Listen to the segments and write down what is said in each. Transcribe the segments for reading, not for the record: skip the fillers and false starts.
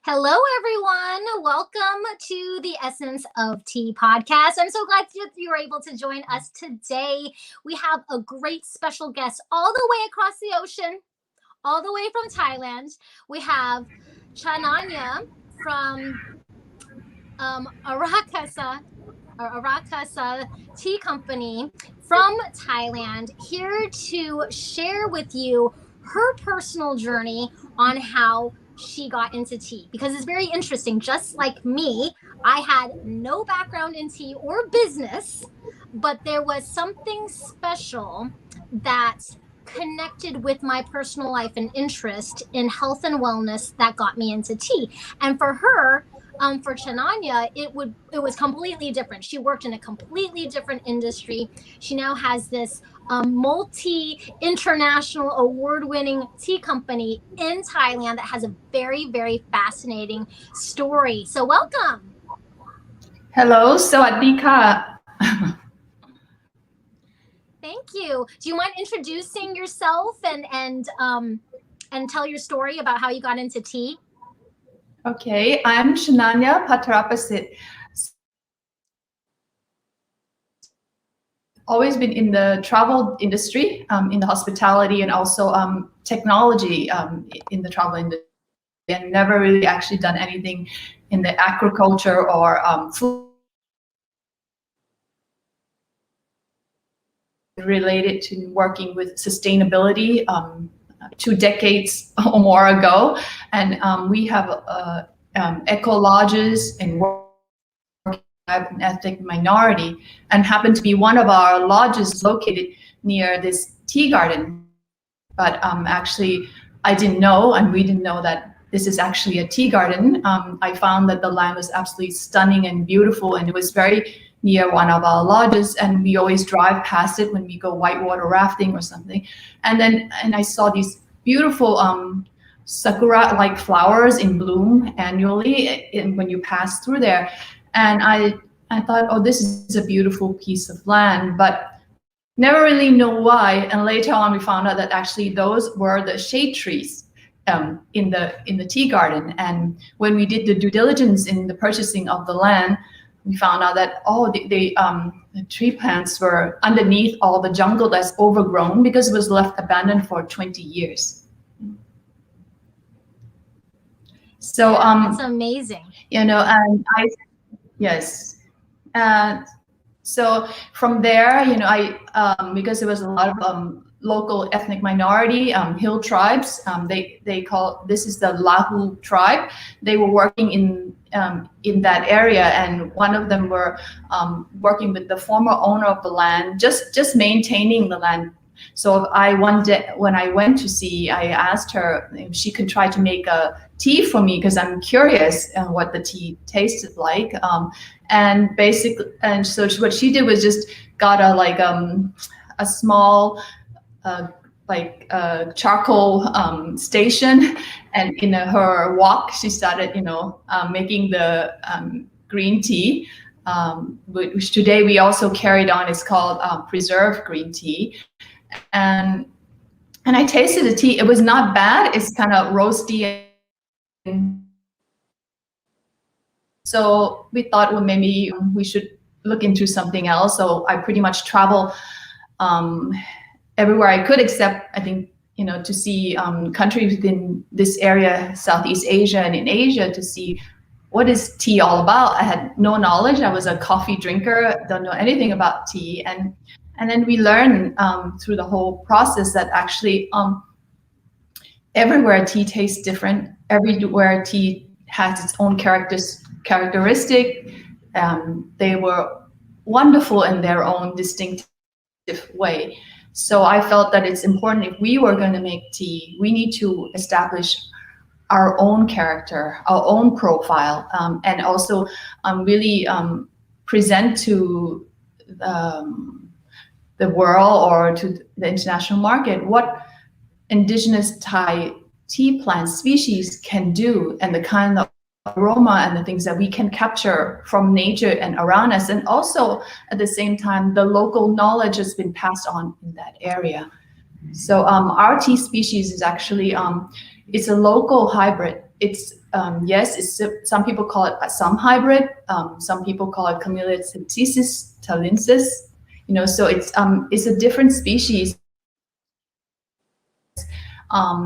Hello, everyone. Welcome to the Essence of Tea podcast. I'm so glad that you were able to join us today. We have a great special guest all the way across the ocean, all the way from Thailand. We have Chananya from Araksa Tea Company from Thailand, here to share with you her personal journey on how she got into tea, because it's very interesting. Just like me, I had no background in tea or business, but there was something special that connected with my personal life and interest in health and wellness that got me into tea. And for her, for Chananya, it was completely different. She worked in a completely different industry. She now has this multi-international award-winning tea company in Thailand that has a very, very fascinating story. So welcome. Hello, สวัสดีค่ะ Thank you. Do you mind introducing yourself and tell your story about how you got into tea? Okay, I'm Chananya Phataraprasit. Always been in the travel industry, in the hospitality, and also technology in the travel industry, and never really actually done anything in the agriculture or food related to working with sustainability 2 decades or more ago. And we have eco lodges and an ethnic minority, and happened to be one of our lodges located near this tea garden. But actually, I didn't know, and we didn't know that this is actually a tea garden. I found that the land was absolutely stunning and beautiful, and it was very near one of our lodges, and we always drive past it when we go whitewater rafting or something. And I saw these beautiful sakura-like flowers in bloom annually when you pass through there. And I thought, oh, this is a beautiful piece of land, but never really know why. And later on, we found out that actually those were the shade trees in the tea garden. And when we did the due diligence in the purchasing of the land, we found out that the tree plants were underneath all the jungle that's overgrown because it was left abandoned for 20 years. So that's amazing. And yes. So from there, I because there was a lot of local ethnic minority hill tribes. They call this is the Lahu tribe. They were working in that area, and one of them were working with the former owner of the land, just maintaining the land. So one day when I went to see, I asked her if she could try to make a tea for me, because I'm curious what the tea tasted like. And so what she did was just got a small charcoal station, and in her wok she started making the green tea, which today we also carried on. It's called preserved green tea. And I tasted the tea. It was not bad. It's kind of roasty. So we thought, well, maybe we should look into something else. So I pretty much travel everywhere I could, except I think, to see countries within this area, Southeast Asia and in Asia, to see what is tea all about. I had no knowledge. I was a coffee drinker, don't know anything about tea. And then we learned through the whole process that actually everywhere tea tastes different. Everywhere tea has its own characteristic. They were wonderful in their own distinctive way. So I felt that it's important, if we were going to make tea, we need to establish our own character, our own profile, and also really present to the world or to the international market what indigenous Thai tea plant species can do, and the kind of aroma and the things that we can capture from nature and around us. And also at the same time, the local knowledge has been passed on in that area. So our tea species is actually, it's a local hybrid. It's yes, some people call it some hybrid. Some people call it Camellia thailensis. So it's a different species.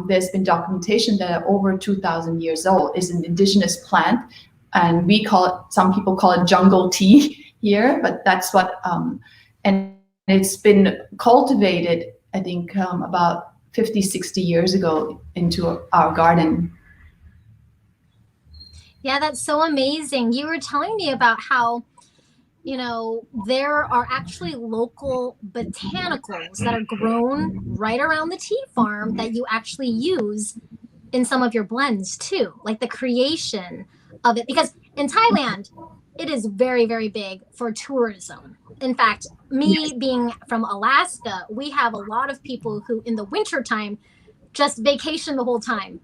There's been documentation that are over 2,000 years old. It's an indigenous plant, and some people call it jungle tea here, but that's what, and it's been cultivated, I think, about 50, 60 years ago into our garden. Yeah, that's so amazing. You were telling me about how, there are actually local botanicals that are grown right around the tea farm that you actually use in some of your blends too, like the creation of it. Because in Thailand, it is very, very big for tourism. In fact, me being from Alaska, we have a lot of people who in the wintertime just vacation the whole time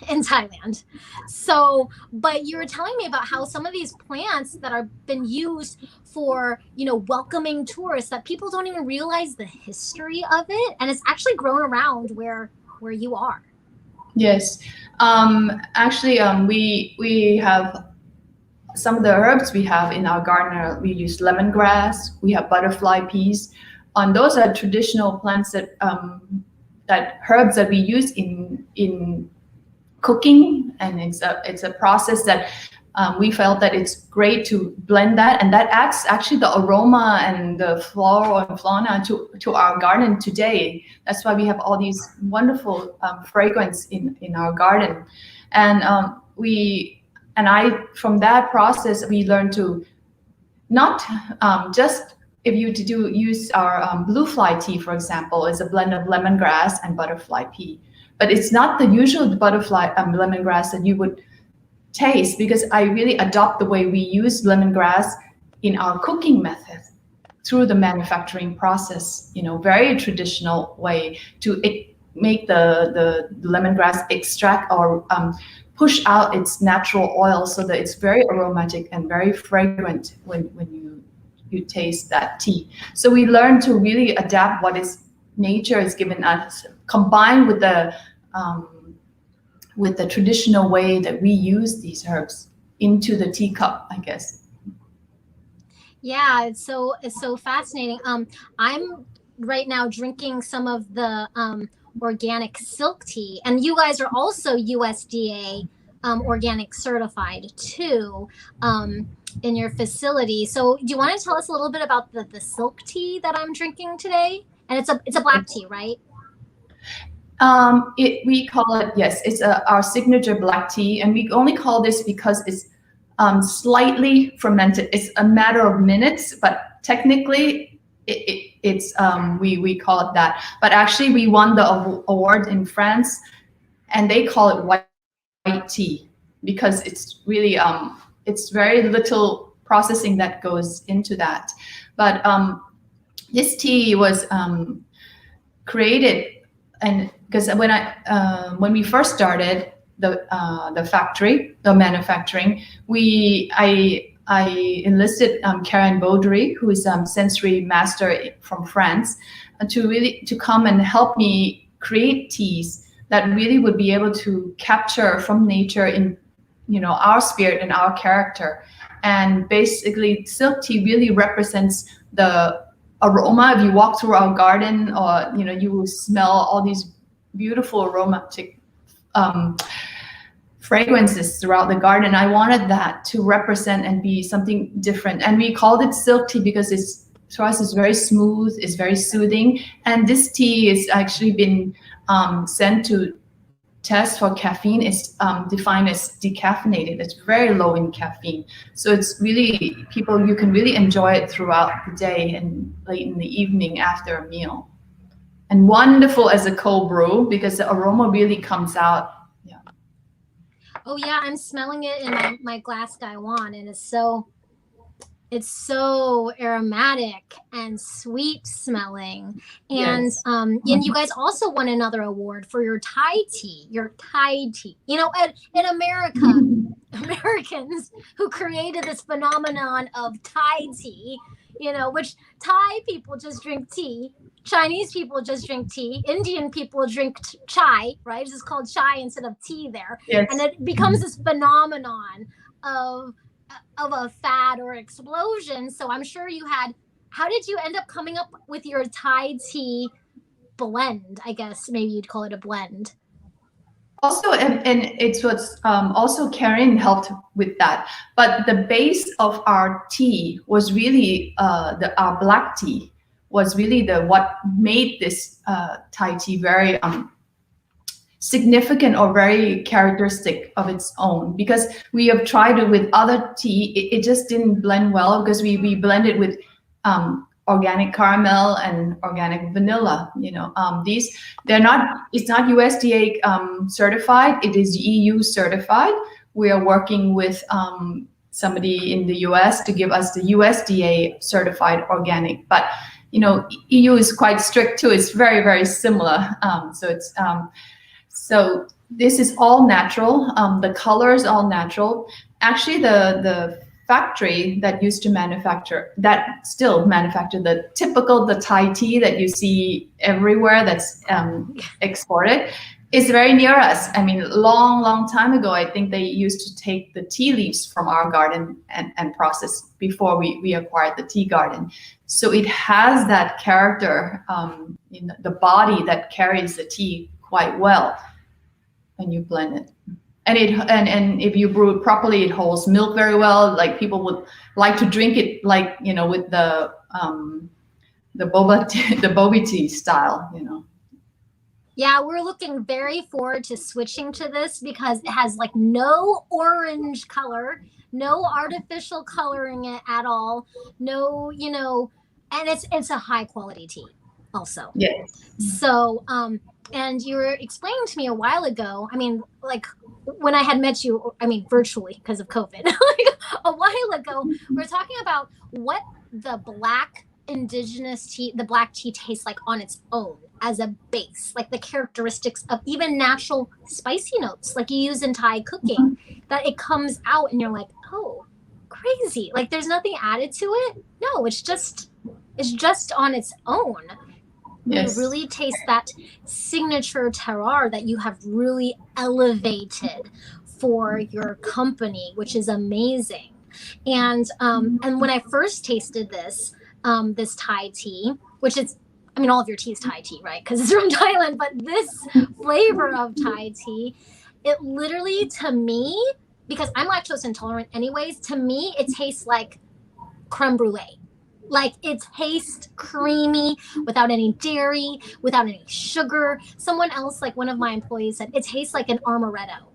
in Thailand. So, but you were telling me about how some of these plants that are been used for, welcoming tourists, that people don't even realize the history of it, and it's actually grown around where you are. Yes, actually, we have some of the herbs we have in our garden. We use lemongrass. We have butterfly peas. And those are traditional plants that herbs that we use in cooking, and it's a process that we felt that it's great to blend that, and that adds actually the aroma and the flora and fauna to our garden today. That's why we have all these wonderful fragrance in our garden, and from that process we learned to not just, if you use our blue fly tea, for example, is a blend of lemongrass and butterfly pea. But it's not the usual butterfly lemongrass that you would taste, because I really adopt the way we use lemongrass in our cooking method through the manufacturing process, very traditional way to make the lemongrass extract or push out its natural oil, so that it's very aromatic and very fragrant when you taste that tea. So we learn to really adapt what is nature has given us, combined with the traditional way that we use these herbs into the teacup, I guess. Yeah, it's so fascinating. I'm right now drinking some of the organic silk tea, and you guys are also USDA organic certified too, in your facility. So, do you want to tell us a little bit about the silk tea that I'm drinking today? And it's a black tea, right? We call it, yes, it's our signature black tea, and we only call this because it's slightly fermented. It's a matter of minutes, but technically we call it that. But actually, we won the award in France, and they call it white tea, because it's really it's very little processing that goes into that. But this tea was created, and because when we first started the factory, the manufacturing, I enlisted Karen Baudry, who is sensory master from France, to come and help me create teas that really would be able to capture from nature in our spirit and our character. And basically, silk tea really represents the aroma. If you walk through our garden, or you will smell all these beautiful aromatic fragrances throughout the garden. I wanted that to represent and be something different, and we called it silk tea because to us it's very smooth, it's very soothing. And this tea is actually been sent to test for caffeine. It's defined as decaffeinated. It's very low in caffeine, so it's really, you can really enjoy it throughout the day and late in the evening after a meal. And wonderful as a cold brew, because the aroma really comes out. Yeah. Oh yeah, I'm smelling it in my glass Gaiwan, and it's so aromatic and sweet smelling. And Yes. and you guys also won another award for your Thai tea. In America, Americans who created this phenomenon of Thai tea, which Thai people just drink tea, Chinese people just drink tea. Indian people drink chai, right? It's just called chai instead of tea there. Yes. And it becomes this phenomenon of a fad or explosion. So I'm sure you had, how did you end up coming up with your Thai tea blend? I guess maybe you'd call it a blend. Also, and it's what's also Karen helped with that. But the base of our tea was really our black tea was really the what made this Thai tea very significant or very characteristic of its own, because we have tried it with other tea, it just didn't blend well because we blended with organic caramel and organic vanilla. These, it's not USDA certified, it is EU certified. We are working with somebody in the US to give us the USDA certified organic, but EU is quite strict too. It's very, very similar. So this is all natural. The color is all natural. Actually, the factory that used to manufacture, that still manufacture the Thai tea that you see everywhere that's exported, is very near us. I mean, long time ago, I think they used to take the tea leaves from our garden and process before we acquired the tea garden. So it has that character in the body that carries the tea quite well when you blend it. And if you brew it properly, it holds milk very well. Like people would like to drink it, like with the boba tea, the boba tea style. Yeah, we're looking very forward to switching to this because it has like no orange color, no artificial coloring it at all. No, and it's a high quality tea also. Yes. So, and you were explaining to me a while ago, I mean, like when I had met you, I mean, virtually because of COVID, like a while ago, we were talking about what the black indigenous tea, the black tea tastes like on its own as a base, like the characteristics of even natural spicy notes, like you use in Thai cooking, that it comes out and you're like, oh, crazy. Like there's nothing added to it. No, it's just on its own. Yes. You really taste that signature terroir that you have really elevated for your company, which is amazing. And when I first tasted this Thai tea, which is, I mean, all of your tea is Thai tea, right? Because it's from Thailand, but this flavor of Thai tea, it literally, to me, because I'm lactose intolerant anyways, to me, it tastes like creme brulee. Like it tastes creamy without any dairy, without any sugar. Someone else, like one of my employees, said it tastes like an amaretto,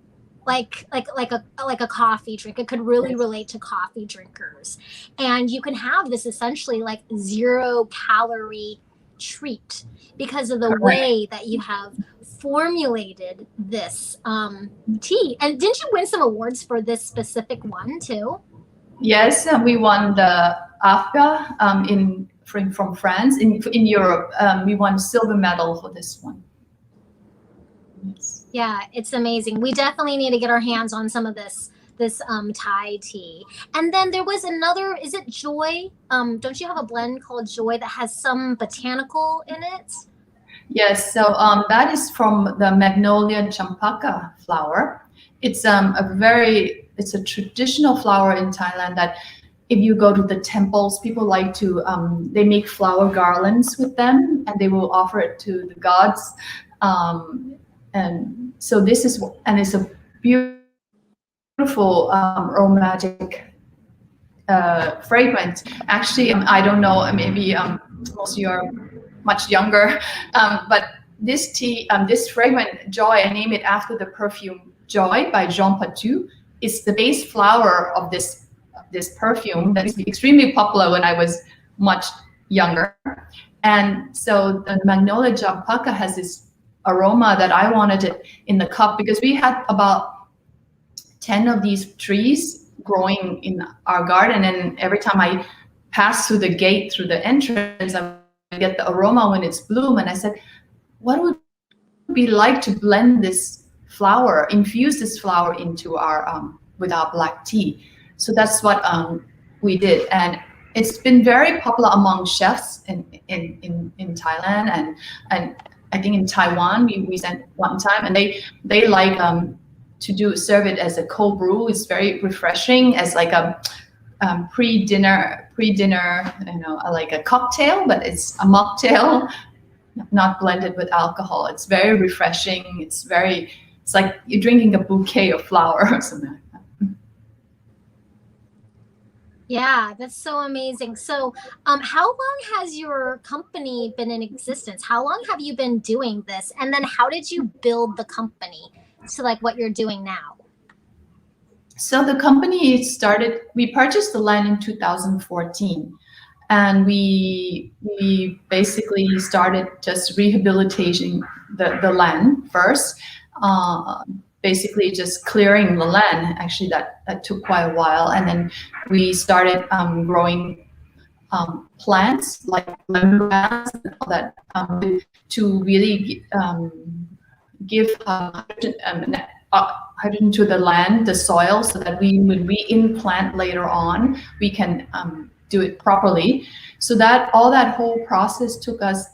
like a coffee drink. It could really relate to coffee drinkers, and you can have this essentially like 0-calorie treat because of the way that you have formulated this tea. And didn't you win some awards for this specific one too? Yes, we won the AFGA from France. In Europe, we won silver medal for this one. Yes. Yeah, it's amazing. We definitely need to get our hands on some of this Thai tea. And then there was another, is it Joy? Don't you have a blend called Joy that has some botanical in it? Yes, so that is from the Magnolia champaka flower. It's it's a traditional flower in Thailand that if you go to the temples, people like to, they make flower garlands with them and they will offer it to the gods. And so this is, and it's a beautiful aromatic fragrance. Actually, I don't know, maybe most of you are much younger, but this tea, this fragrant Joy, I name it after the perfume Joy by Jean Patou. It's the base flower of this perfume that is extremely popular when I was much younger. And so the Magnolia champaka has this aroma that I wanted it in the cup, because we had about 10 of these trees growing in our garden, and every time I pass through the gate, through the entrance, I get the aroma when it's bloom. And I said, what would it be like to blend this flower, infuse this flower into our with our black tea? So that's what we did. And it's been very popular among chefs in Thailand, and I think in Taiwan we sent one time, and they like to serve it as a cold brew. It's very refreshing as like a pre-dinner, like a cocktail, but it's a mocktail, not blended with alcohol. It's very refreshing. It's like you're drinking a bouquet of flower or something. Yeah, that's so amazing. So, how long has your company been in existence? How long have you been doing this? And then how did you build the company to like what you're doing now? So the company started, we purchased the land in 2014, and we basically started just rehabilitating the land first, basically just clearing the land. Actually, that took quite a while, and then we started growing plants like lemongrass and all that to really give hydrogen to the land, the soil, so that when we implant later on, we can do it properly. So that whole process took us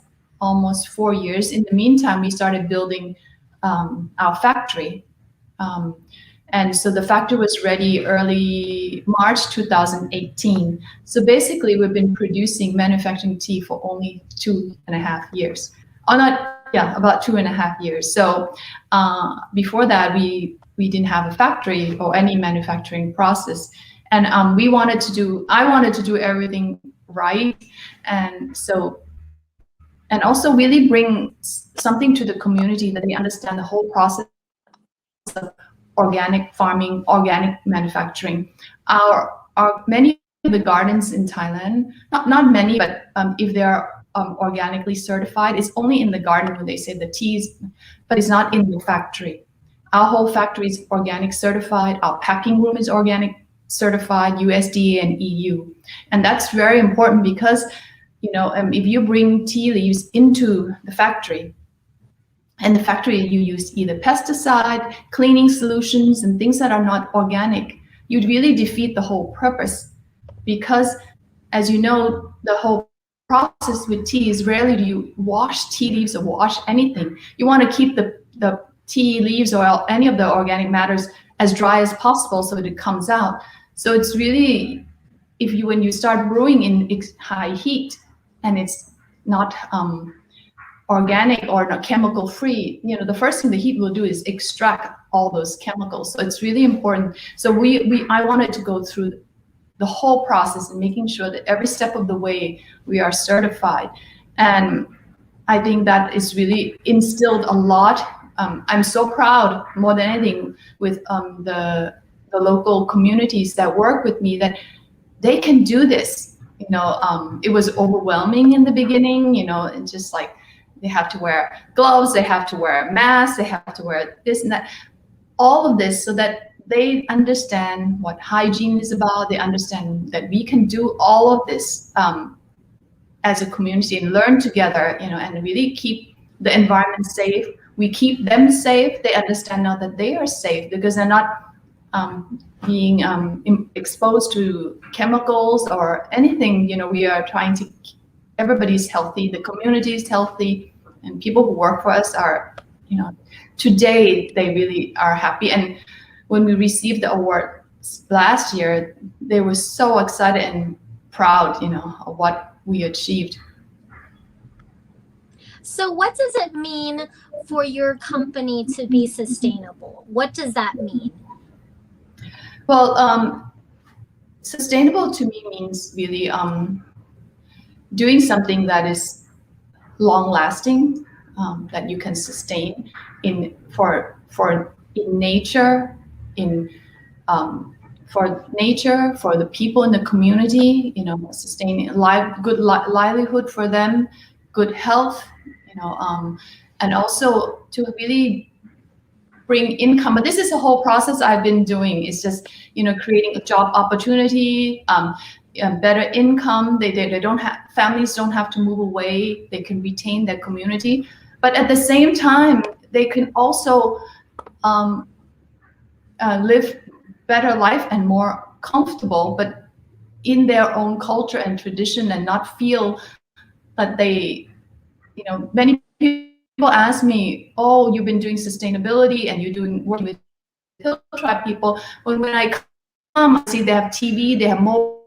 almost 4 years. In the meantime, we started building our factory. And so the factory was ready early March 2018. So basically, we've been manufacturing tea for only 2.5 years. Oh, about 2.5 years. So before that, we didn't have a factory or any manufacturing process, and I wanted to do everything right, and also really bring something to the community, that they understand the whole process of organic farming, organic manufacturing. Our many of the gardens in Thailand, not many, but if they are organically certified, it's only in the garden when they say the teas, but it's not in the factory. Our whole factory is organic certified. Our packing room is organic certified, USDA and EU, and that's very important because if you bring tea leaves into the factory, and the factory you use either pesticide, cleaning solutions, and things that are not organic, you'd really defeat the whole purpose. Because, as you know, the whole process with tea is rarely do you wash tea leaves or wash anything. You want to keep the tea leaves or any of the organic matters as dry as possible so that it comes out. So it's really, when you start brewing in high heat and it's not organic or not chemical free, the first thing the heat will do is extract all those chemicals. So it's really important. So I wanted to go through the whole process and making sure that every step of the way we are certified. And I think that is really instilled a lot. I'm so proud, more than anything, with the local communities that work with me, that they can do this. It was overwhelming in the beginning, and just like they have to wear gloves, they have to wear masks, they have to wear this and that, all of this, so that they understand what hygiene is about. They understand that we can do all of this as a community and learn together, and really keep the environment safe. We keep them safe. They understand now that they are safe because they're not being exposed to chemicals or anything. We are trying to everybody's healthy, the community is healthy, and people who work for us are, today they really are happy. And when we received the award last year, they were so excited and proud, of what we achieved. So, what does it mean for your company to be sustainable? What does that mean? Well, sustainable to me means really doing something that is long lasting, that you can sustain in nature, for the people in the community, sustaining good livelihood for them, good health, and also to really bring income. But this is a whole process I've been doing. It's just, creating a job opportunity, better income. They don't have, families don't have to move away. They can retain their community, but at the same time, they can also live better life and more comfortable. But in their own culture and tradition and not feel that they, many people ask me, oh, you've been doing sustainability and you're doing working with hill tribe people. When I come, I see they have TV, they have mobile.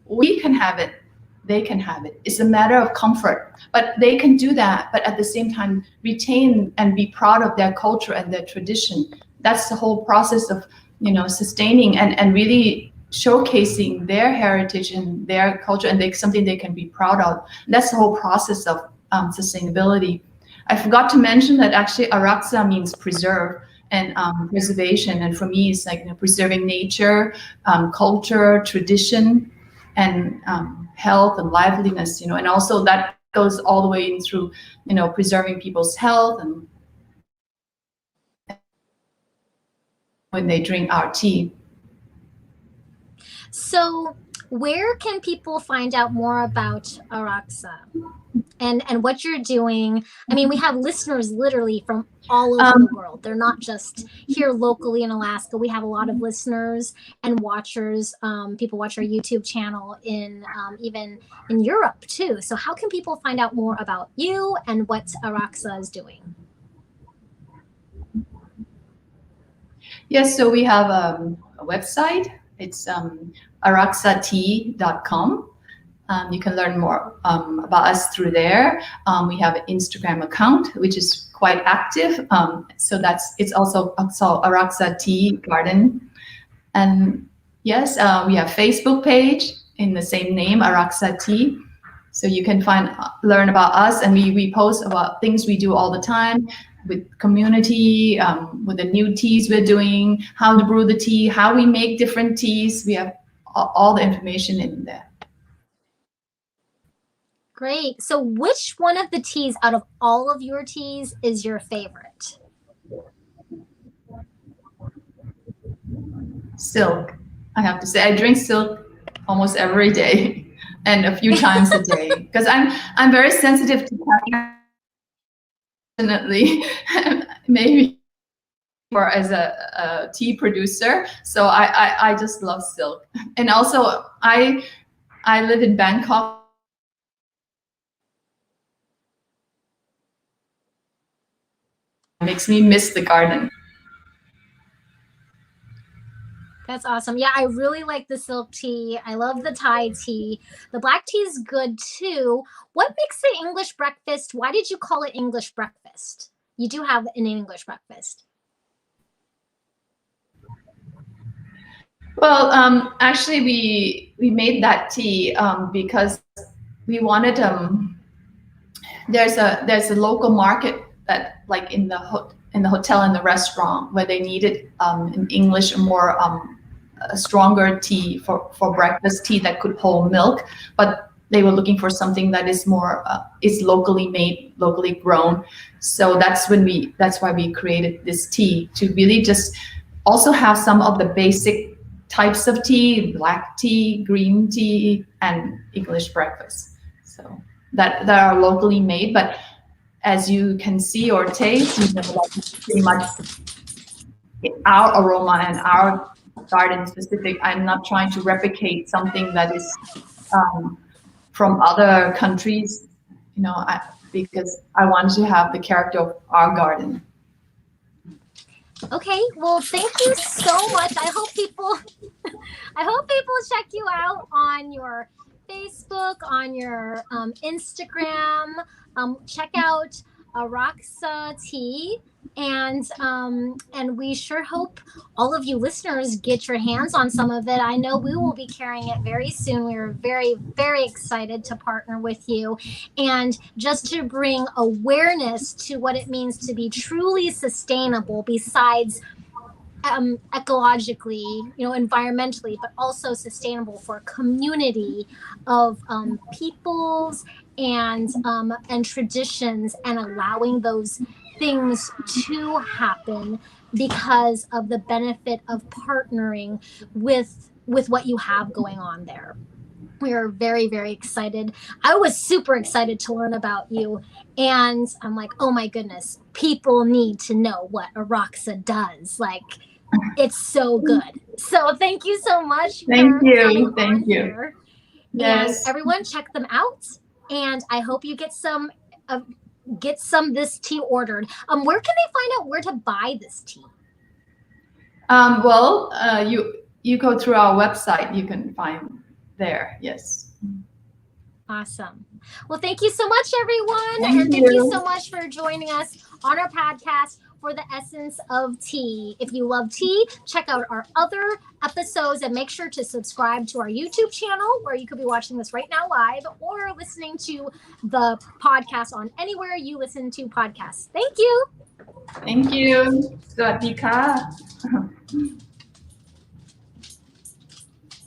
We can have it, they can have it. It's a matter of comfort, but they can do that, but at the same time retain and be proud of their culture and their tradition. That's the whole process of, sustaining and really showcasing their heritage and their culture, and something they can be proud of. That's the whole process of sustainability. I forgot to mention that actually Araksa means preserve and preservation, and for me it's like preserving nature, culture, tradition, and health and liveliness, and also that goes all the way in through, preserving people's health and when they drink our tea. So where can people find out more about Araksa and what you're doing? I mean, we have listeners literally from all over the world. They're not just here locally in Alaska. We have a lot of listeners and watchers. People watch our YouTube channel in even in Europe too. So how can people find out more about you and what Araksa is doing? Yes, so we have a website. It's araksati.com. You can learn more about us through there. We have an Instagram account, which is quite active. So it's also Araksa Tea Garden. And yes, we have Facebook page in the same name, Araksa Tea. So you can learn about us, and we post about things we do all the time with community, with the new teas we're doing, how to brew the tea, how we make different teas. We have all the information in there. Great. So which one of the teas out of all of your teas is your favorite? Silk. I have to say, I drink silk almost every day and a few times a day because I'm very sensitive to caffeine. Definitely, maybe for as a tea producer. So I just love silk. And also I live in Bangkok. Makes me miss the garden. That's awesome. Yeah, I really like the silk tea. I love the Thai tea. The black tea is good too. What makes it English breakfast? Why did you call it English breakfast? You do have an English breakfast. Well, actually, we made that tea because we wanted there's a local market that like in the hotel and the restaurant where they needed in English more a stronger tea for breakfast tea that could hold milk, but they were looking for something that is more is locally made, locally grown. So that's why we created this tea to really just also have some of the basic types of tea: black tea, green tea, and English breakfast. So that are locally made, but as you can see or taste, pretty much our aroma and our garden specific. I'm not trying to replicate something that is from other countries, because I want to have the character of our garden. Okay, well, thank you so much. I hope people check you out on your Facebook, on your Instagram. Check out Araksa Tea, and we sure hope all of you listeners get your hands on some of it. I know we will be carrying it very soon. We are very, very excited to partner with you and just to bring awareness to what it means to be truly sustainable besides ecologically, environmentally, but also sustainable for a community of peoples and traditions, and allowing those things to happen because of the benefit of partnering with what you have going on there. We are very, very excited. I was super excited to learn about you. And I'm like, oh my goodness, people need to know what Araksa does. Like, It's so good. So thank you so much Thank for you. coming Thank on you. here. And Yes. everyone, check them out. And I hope you get some this tea ordered. Where can they find out where to buy this tea? Well, you go through our website. You can find there. Yes. Awesome. Well, thank you so much, everyone. Thank And thank you you. so much for joining us on our podcast for the essence of tea. If you love tea, check out our other episodes and make sure to subscribe to our YouTube channel where you could be watching this right now live or listening to the podcast on anywhere you listen to podcasts. Thank you. Thank you. สวัสดีค่ะ